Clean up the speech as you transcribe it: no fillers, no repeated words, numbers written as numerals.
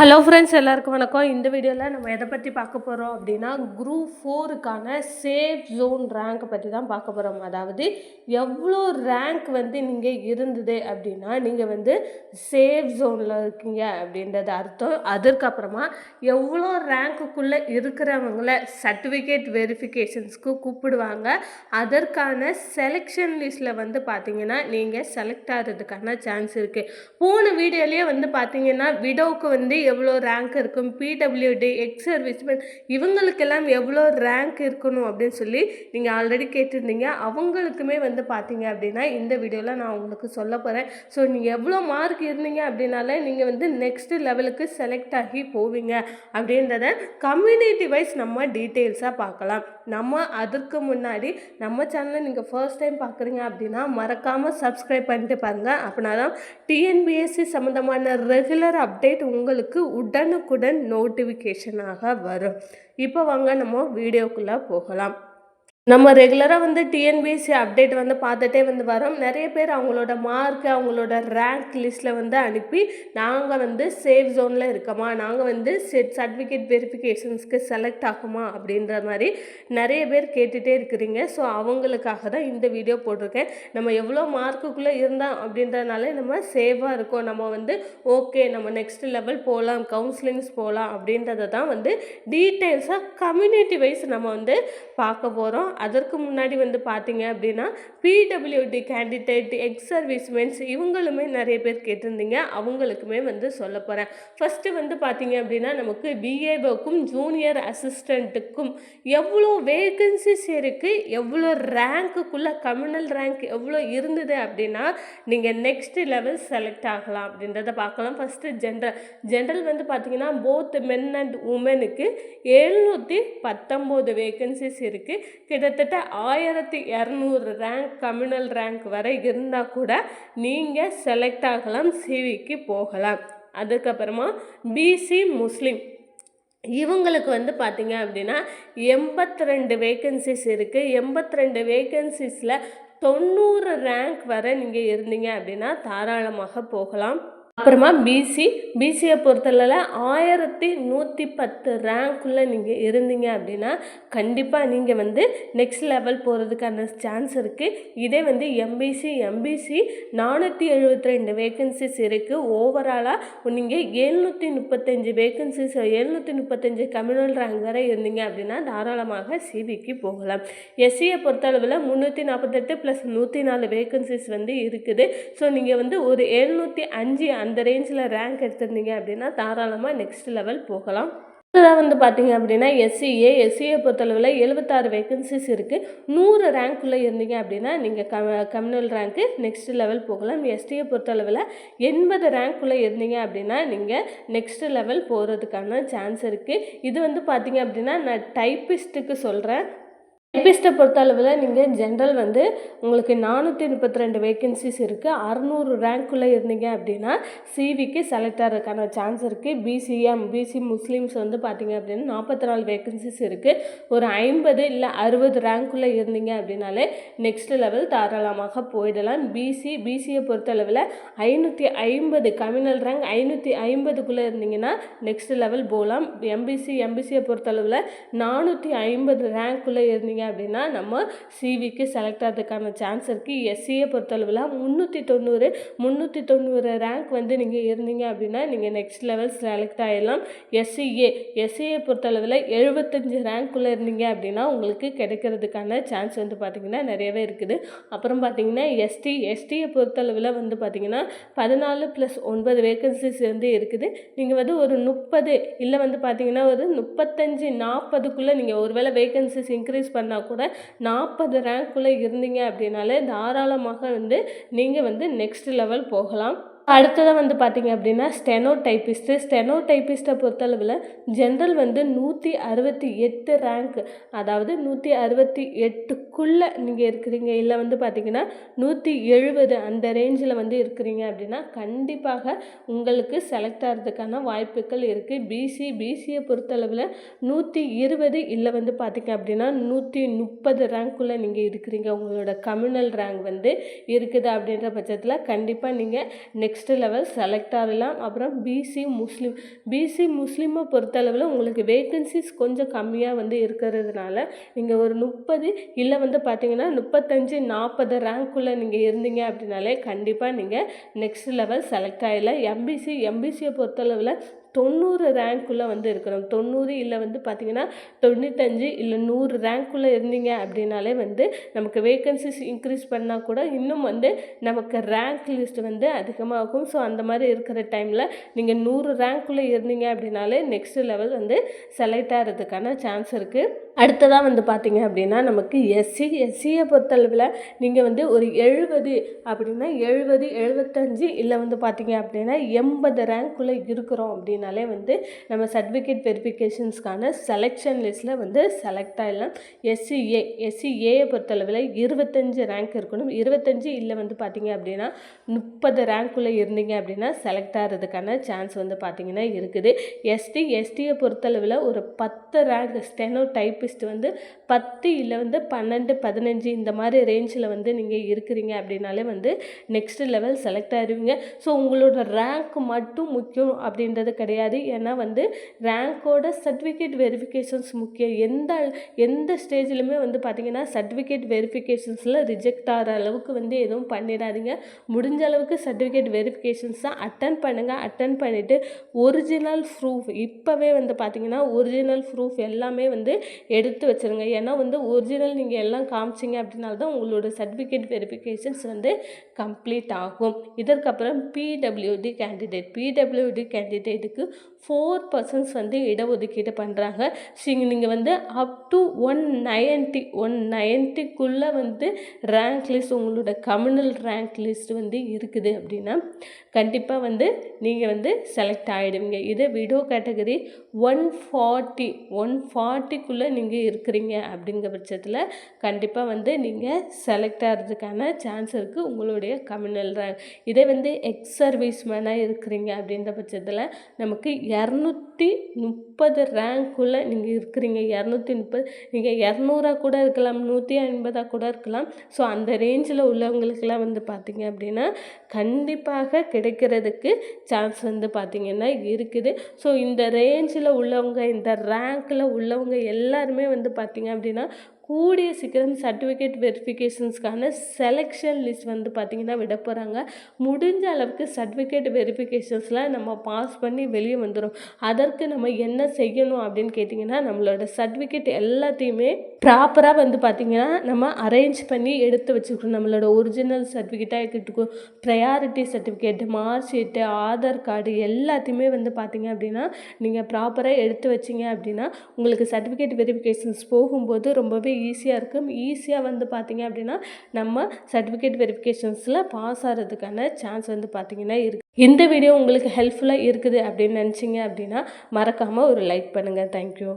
Hello friends, எல்லாருக்கும் வணக்கம். இந்த வீடியோவில் நம்ம எதை பற்றி பார்க்க போகிறோம் அப்படின்னா, குரூப் 4க்கான சேஃப் ஜோன் ரேங்க் பற்றி தான் பார்க்க போகிறோம். அதாவது எவ்வளோ ரேங்க் நீங்கள் இருந்தது அப்படின்னா நீங்கள் சேஃப் ஜோனில் இருக்கீங்க அப்படின்றது அர்த்தம். அதற்கப்புறமா எவ்வளோ ரேங்க்குள்ளே இருக்கிறவங்கள சர்டிஃபிகேட் வெரிஃபிகேஷன்ஸ்க்கு கூப்பிடுவாங்க. அதற்கான செலெக்ஷன் லிஸ்ட்டில் பார்த்தீங்கன்னா நீங்கள் செலக்ட் ஆகிறதுக்கான சான்ஸ் இருக்குது. போன வீடியோலேயே பார்த்தீங்கன்னா விடோவுக்கு எவ்வளோ ரேங்க் இருக்கும், பிடபிள்யூடி, எக்ஸ் சர்வீஸ்மேன் இவங்களுக்கெல்லாம் எவ்வளோ ரேங்க் இருக்கணும் அப்படின்னு சொல்லி நீங்கள் ஆல்ரெடி கேட்டிருந்தீங்க. அவங்களுக்குமே பார்த்தீங்க அப்படின்னா இந்த வீடியோவில் நான் உங்களுக்கு சொல்ல போகிறேன். ஸோ நீங்கள் எவ்வளோ மார்க் இருந்தீங்க அப்படின்னாலே நீங்கள் நெக்ஸ்ட் லெவலுக்கு செலக்ட் ஆகி போவீங்க அப்படின்றத கம்யூனிட்டி வைஸ் நம்ம டீட்டெயில்ஸாக பார்க்கலாம். நம்ம அதற்கு முன்னாடி நம்ம சேனலை நீங்கள் ஃபர்ஸ்ட் டைம் பார்க்குறீங்க அப்படின்னா மறக்காமல் சப்ஸ்கிரைப் பண்ணிட்டு பாருங்கள். அப்படின்னா தான் டிஎன்பிஎஸ்சி சம்மந்தமான ரெகுலர் அப்டேட் உங்களுக்கு உடனுக்குடன் நோட்டிஃபிகேஷனாக வரும். இப்போ வாங்க நம்ம வீடியோக்குள்ளே போகலாம். நம்ம ரெகுலராக டிஎன்பிஎஸ்சி அப்டேட் பார்த்துட்டே வரோம். நிறைய பேர் அவங்களோட மார்க்கு அவங்களோட ரேங்க் லிஸ்ட்டில் அனுப்பி நாங்கள் சேஃப் ஜோனில் இருக்கோமா, நாங்கள் சர்டிஃபிகேட் வெரிஃபிகேஷன்ஸ்க்கு செலக்ட் ஆகுமா அப்படின்ற மாதிரி நிறைய பேர் கேட்டுகிட்டே இருக்கிறீங்க. ஸோ அவங்களுக்காக தான் இந்த வீடியோ போட்டிருக்கேன். நம்ம எவ்வளோ மார்க்குள்ளே இருந்தோம் அப்படின்றதுனால நம்ம சேஃபாக இருக்கோம், நம்ம ஓகே நம்ம நெக்ஸ்ட் லெவல் போகலாம், கவுன்சிலிங்ஸ் போகலாம் அப்படின்றத தான் டீட்டெயில்ஸாக கம்யூனிட்டி வைஸ் நம்ம பார்க்க போகிறோம். அதற்கு முன்னாடி பார்த்தீங்க அப்படின்னா பிடபிள்யூடி கேண்டிடேட், எக்ஸ் சர்வீஸ்மென்ஸ் இவங்களுமே நிறைய பேர் கேட்டிருந்தீங்க. அவங்களுக்குமே சொல்ல போகிறேன். ஃபஸ்ட்டு பார்த்தீங்க அப்படின்னா நமக்கு பிஏஓக்கும் ஜூனியர் அசிஸ்டண்ட்டுக்கும் எவ்வளோ வேகன்சிஸ் இருக்குது, எவ்வளோ ரேங்க்குள்ளே கம்யூனல் ரேங்க் எவ்வளோ இருந்தது அப்படின்னா நீங்கள் நெக்ஸ்ட் லெவல் செலக்ட் ஆகலாம் அப்படின்றத பார்க்கலாம். ஃபஸ்ட்டு ஜென்ரல் பார்த்தீங்கன்னா போத் மென் அண்ட் உமனுக்கு 719 வேகன்சிஸ் இருக்குது. கிட்டத்தட்ட 1200 ரேங்க் கம்யூனல் ரேங்க் வரை இருந்தால் கூட நீங்கள் செலக்ட் ஆகலாம், சிவிக்கு போகலாம். அதுக்கப்புறமா பிசி முஸ்லீம் இவங்களுக்கு பார்த்தீங்க அப்படின்னா 82 வேகன்சிஸ் இருக்குது. 82 வேகன்சிஸில் 90 ரேங்க் வரை நீங்கள் இருந்தீங்க அப்படின்னா தாராளமாக போகலாம். அப்புறமா பிசியை பொறுத்தளவில் 1110 ரேங்க்குள்ளே நீங்கள் இருந்தீங்க அப்படின்னா கண்டிப்பாக நீங்கள் நெக்ஸ்ட் லெவல் போகிறதுக்கான சான்ஸ் இருக்குது. இதே எம்பிசி 472 வேகன்சிஸ் இருக்குது. ஓவராலாக நீங்கள் 735 வேகன்சிஸ் 735 கம்யூனல் ரேங்க் வரை இருந்தீங்க அப்படின்னா தாராளமாக சிவிக்கு போகலாம். எஸ்சியை பொறுத்தளவில் 348 + 104 வேகன்சிஸ் இருக்குது. ஸோ நீங்கள் ஒரு 705 அந்த ரேஞ்சில் ரேங்க் எடுத்திருந்தீங்க அப்படின்னா தாராளமாக நெக்ஸ்ட் லெவல் போகலாம். அடுத்ததாக பார்த்தீங்க அப்படின்னா எஸ்சியை பொறுத்தளவில் 76 வேகன்சிஸ் இருக்குது. 100 ரேங்க்குள்ளே இருந்தீங்க அப்படின்னா நீங்கள் கம்யூனல் ரேங்க்கு நெக்ஸ்ட் லெவல் போகலாம். எஸ்டியை பொறுத்தளவில் 80 ரேங்க்குள்ளே இருந்தீங்க அப்படின்னா நீங்கள் நெக்ஸ்ட் லெவல் போகிறதுக்கான சான்ஸ் இருக்குது. இது பார்த்தீங்க அப்படின்னா நான் டைப்பிஸ்ட்டுக்கு சொல்கிறேன். டைப்பிஸ்ட்டை பொறுத்தளவில் நீங்கள் ஜென்ரல் உங்களுக்கு 432 வேகன்சிஸ் இருக்குது. 600 ரேங்க்குள்ளே இருந்தீங்க அப்படின்னா சிவிக்கு செலக்ட் ஆகிறதுக்கான சான்ஸ் இருக்குது. பிசி முஸ்லீம்ஸ் பார்த்தீங்க அப்படின்னா 44 வேகன்சிஸ் இருக்குது. ஒரு 50 இல்லை 60 ரேங்க்குள்ளே இருந்தீங்க அப்படின்னாலே நெக்ஸ்ட் லெவல் தாராளமாக போயிடலாம். பிசியை பொறுத்தளவில் 550 கம்யூனல் ரேங்க் 550க்குள்ளே இருந்தீங்கன்னா நெக்ஸ்ட் லெவல் போகலாம். எம்பிசியை பொறுத்தளவில் 450 ரேங்க்குள்ளே இருந்தீங்க அப்படின்னா நம்ம சிவிக்கு செலக்ட் ஆகிறதுக்கான சான்ஸ் இருக்குது. எஸ்சியை பொறுத்தளவில் 390 ரேங்க் நீங்கள் இருந்தீங்க அப்படின்னா நீங்கள் நெக்ஸ்ட் லெவல் செலக்ட் ஆகிடலாம். எஸ்சியை பொறுத்தளவில் 75 ரேங்க்குள்ளே இருந்தீங்க அப்படின்னா உங்களுக்கு கிடைக்கிறதுக்கான சான்ஸ் பார்த்திங்கன்னா நிறையவே இருக்குது. அப்புறம் பார்த்திங்கன்னா எஸ்டியை பொறுத்தளவில் பார்த்திங்கன்னா 14 + 9 வேகன்சிஸ் இருக்குது. நீங்கள் ஒரு 30 இல்லை பார்த்திங்கன்னா ஒரு 35 40க்குள்ளே நீங்கள் ஒருவேளை வேகன்சிஸ் இன்க்ரீஸ் பண்ணால் கூட 40 ரேங்க்குள்ளே இருந்தீங்க அப்படின்னாலே தாராளமாக நீங்கள் நெக்ஸ்ட் லெவல் போகலாம். அடுத்ததாக பார்த்தீங்க அப்படின்னா ஸ்டெனோ டைப்பிஸ்ட்டை பொறுத்தளவில் ஜென்ரல் 168 ரேங்க், அதாவது 168க்குள்ளே நீங்கள் இருக்கிறீங்க இல்லை பார்த்தீங்கன்னா 170 அந்த ரேஞ்சில் இருக்கிறீங்க அப்படின்னா கண்டிப்பாக உங்களுக்கு செலக்ட் ஆகிறதுக்கான வாய்ப்புகள் இருக்குது. பிசியை பொறுத்தளவில் 120 இல்லை பார்த்தீங்க அப்படின்னா 130 ரேங்க்குள்ளே நீங்கள் இருக்கிறீங்க, உங்களோட கம்யூனல் ரேங்க் இருக்குது அப்படின்ற பட்சத்தில் கண்டிப்பாக நீங்கள் நெக்ஸ்ட் லெவல் செலக்ட் ஆகலாம். அப்புறம் பிசி முஸ்லீமை பொறுத்தளவில் உங்களுக்கு வேகன்சிஸ் கொஞ்சம் கம்மியாக வந்து இருக்கிறதுனால நீங்கள் ஒரு 30 இல்லை வந்து பார்த்தீங்கன்னா 35 40 ரேங்க்குள்ளே நீங்கள் இருந்தீங்க அப்படின்னாலே கண்டிப்பாக நீங்கள் நெக்ஸ்ட் லெவல் செலக்ட் ஆகிடலாம். எம்பிசியை பொறுத்தளவில் 90 ரேங்க்குள்ளே வந்து இருக்கணும். 90 இல்லை வந்து பார்த்திங்கன்னா 95 இல்லை 100 ரேங்க்குள்ளே இருந்தீங்க அப்படின்னாலே வந்து நமக்கு வேகன்சிஸ் இன்க்ரீஸ் பண்ணால் கூட இன்னும் வந்து நமக்கு ரேங்க் லிஸ்ட் வந்து அதிகமாகும். ஸோ அந்த மாதிரி இருக்கிற டைமில் நீங்கள் 100 ரேங்க்குள்ளே இருந்தீங்க அப்படின்னாலே நெக்ஸ்ட் லெவல் வந்து செலக்ட் ஆகிறதுக்கான சான்ஸ் இருக்குது. அடுத்ததாக வந்து பார்த்திங்க அப்படின்னா நமக்கு எஸ்சியை பொறுத்தளவில் நீங்கள் வந்து ஒரு 70 அப்படின்னா 70 75 இல்லை வந்து பார்த்திங்க அப்படின்னா 80 ரேங்க்குள்ளே இருக்கிறோம் அப்படின்னாலே வந்து நம்ம சர்டிஃபிகேட் வெரிஃபிகேஷன்ஸ்க்கான செலெக்ஷன் லிஸ்ட்டில் வந்து செலக்ட் ஆகிடலாம். எஸ்சிஏயை பொறுத்தளவில் 25 ரேங்க் இருக்கணும். 25 இல்லை வந்து பார்த்திங்க அப்படின்னா 30 ரேங்க்குள்ளே இருந்தீங்க அப்படின்னா செலக்ட் ஆகிறதுக்கான சான்ஸ் வந்து பார்த்திங்கன்னா இருக்குது. எஸ்டியை பொறுத்தளவில் ஒரு 10 ரேங்க் ஸ்டெனோ டைப்பிஸ்ட் வந்து 10 இல்லை வந்து 12 15 இந்த மாதிரி ரேஞ்சில் வந்து நீங்கள் இருக்கிறீங்க அப்படின்னாலே வந்து நெக்ஸ்ட் லெவல் செலக்ட் ஆகிடுவீங்க. ஸோ உங்களோட ரேங்க் மட்டும் முக்கியம் அப்படின்றது கிடையாது. ஏன்னா வந்து ரேங்க்கோட சர்டிஃபிகேட் வெரிஃபிகேஷன்ஸ் முக்கியம். எந்த ஸ்டேஜ்லையுமே வந்து பார்த்திங்கன்னா சர்டிஃபிகேட் வெரிஃபிகேஷன்ஸில் ரிஜெக்ட் ஆகிற அளவுக்கு வந்து எதுவும் பண்ணிடாதீங்க. முடிஞ்ச அளவுக்கு சர்டிஃபிகேட் வெரிஃபிகேஷன்ஸ் தான் அட்டன் பண்ணுங்கள். அட்டன் பண்ணிவிட்டு ஒரிஜினல் ப்ரூஃப் இப்போவே வந்து பார்த்திங்கன்னா ஒரிஜினல் ப்ரூஃப் எல்லாமே வந்து எடுத்து வச்சுருங்க. ஏன்னா வந்து ஒரிஜினல் நீங்கள் எல்லாம் காமிச்சிங்க அப்படின்னால தான் உங்களோட சர்டிஃபிகேட் வெரிஃபிகேஷன்ஸ் வந்து கம்ப்ளீட் ஆகும். இதற்கப்புறம் பிடபிள்யூடி கேண்டிடேட்டுக்கு 4% வந்து இடஒதுக்கீடு பண்ணுறாங்க. நீங்கள் வந்து அப் டு 190க்குள்ளே வந்து ரேங்க் லிஸ்ட் உங்களோட கம்யூனல் ரேங்க் லிஸ்ட் வந்து இருக்குது அப்படின்னா கண்டிப்பாக வந்து நீங்கள் வந்து செலக்ட் ஆகிடுவீங்க. இதே விடோ கேட்டகரி 140க்குள்ளே நீங்கள் இருக்கிறீங்க அப்படிங்கிற பட்சத்தில் கண்டிப்பாக வந்து நீங்கள் செலக்ட் ஆகிறதுக்கான சான்ஸ் இருக்குது உங்களுடைய கம்யூனல் ரேங்க். இதே வந்து எக்ஸ் சர்வீஸ் மேனாக இருக்கிறீங்க அப்படின்ற பட்சத்தில் நமக்கு 230 ரேங்க்குள்ளே நீங்கள் இருக்கிறீங்க. 230 நீங்கள் 200 கூட இருக்கலாம், 150 கூட இருக்கலாம். ஸோ அந்த ரேஞ்சில் உள்ளவங்களுக்கெல்லாம் வந்து பார்த்திங்க அப்படின்னா கண்டிப்பாக கிடைக்கிறதுக்கு சான்ஸ் வந்து பார்த்திங்கன்னா இருக்குது. ஸோ இந்த ரேஞ்சில் உள்ளவங்க இந்த ரேங்க்கில் உள்ளவங்க எல்லாருமே வந்து பார்த்திங்க அப்படின்னா கூடிய சீக்கிரம் சர்டிஃபிகேட் வெரிஃபிகேஷன்ஸ்க்கான செலெக்ஷன் லிஸ்ட் வந்து பார்த்திங்கன்னா விட போகிறாங்க. முடிஞ்ச அளவுக்கு சர்டிஃபிகேட் வெரிஃபிகேஷன்ஸில் நம்ம பாஸ் பண்ணி வெளியே வந்துடும். அதற்கு நம்ம என்ன செய்யணும் அப்படின்னு கேட்டிங்கன்னா நம்மளோட சர்டிஃபிகேட் எல்லாத்தையுமே ப்ராப்பராக வந்து பார்த்திங்கன்னா நம்ம அரேஞ்ச் பண்ணி எடுத்து வச்சுக்கணும். நம்மளோட ஒரிஜினல் சர்டிஃபிகேட்டாக இருக்கட்டும், priority certificate, mark sheet, Aadhaar card எல்லாத்தையுமே வந்து பார்த்திங்க அப்படின்னா நீங்கள் ப்ராப்பராக எடுத்து வச்சிங்க அப்படின்னா உங்களுக்கு சர்டிஃபிகேட் வெரிஃபிகேஷன்ஸ் போகும்போது ரொம்பவே ஈஸியாக இருக்கும். ஈஸியாக வந்து பார்த்திங்க அப்படின்னா நம்ம சர்டிஃபிகேட் வெரிஃபிகேஷன்ஸில் பாஸ் ஆகிறதுக்கான சான்ஸ் வந்து பார்த்திங்கன்னா இருக்குது. இந்த வீடியோ உங்களுக்கு ஹெல்ப்ஃபுல்லாக இருக்குது அப்படின்னு நினச்சிங்க அப்படின்னா மறக்காமல் ஒரு லைக் பண்ணுங்கள். தேங்க்யூ.